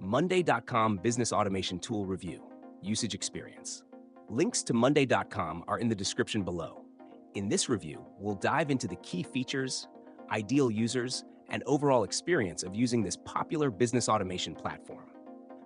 Monday.com Business Automation Tool Review, Usage Experience. Links to Monday.com are in the description below. In this review, we'll dive into the key features, ideal users, and overall experience of using this popular business automation platform.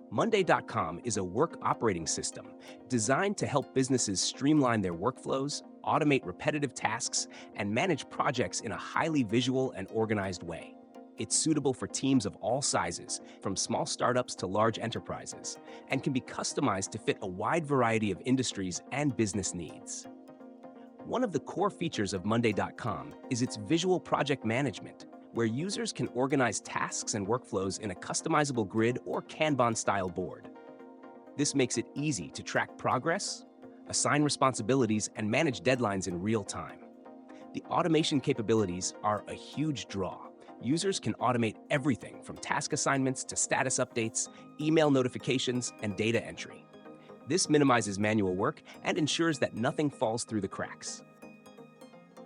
Monday.com is a work operating system designed to help businesses streamline their workflows, automate repetitive tasks, and manage projects in a highly visual and organized way. It's suitable for teams of all sizes, from small startups to large enterprises, and can be customized to fit a wide variety of industries and business needs. One of the core features of Monday.com is its visual project management, where users can organize tasks and workflows in a customizable grid or Kanban-style board. This makes it easy to track progress, assign responsibilities, and manage deadlines in real time. The automation capabilities are a huge draw. Users can automate everything from task assignments to status updates, email notifications, and data entry. This minimizes manual work and ensures that nothing falls through the cracks.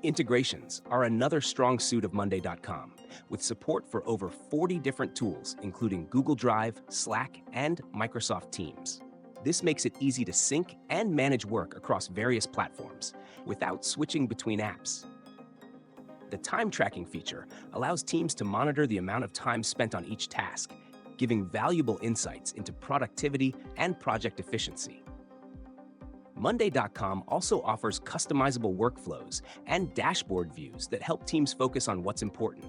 Integrations are another strong suit of Monday.com, with support for over 40 different tools, including Google Drive, Slack, and Microsoft Teams. This makes it easy to sync and manage work across various platforms without switching between apps. The time tracking feature allows teams to monitor the amount of time spent on each task, giving valuable insights into productivity and project efficiency. Monday.com also offers customizable workflows and dashboard views that help teams focus on what's important.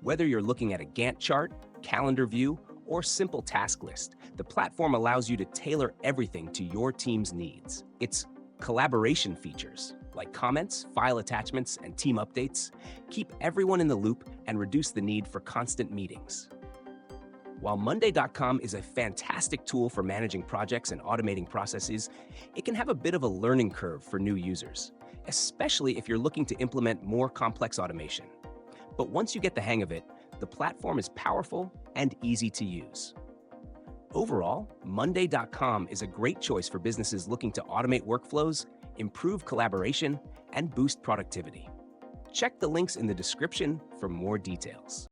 Whether you're looking at a Gantt chart, calendar view, or simple task list, the platform allows you to tailor everything to your team's needs. Its collaboration features, like comments, file attachments, and team updates, keep everyone in the loop and reduce the need for constant meetings. While Monday.com is a fantastic tool for managing projects and automating processes, it can have a bit of a learning curve for new users, especially if you're looking to implement more complex automation. But once you get the hang of it, the platform is powerful and easy to use. Overall, Monday.com is a great choice for businesses looking to automate workflows, improve collaboration, and boost productivity. Check the links in the description for more details.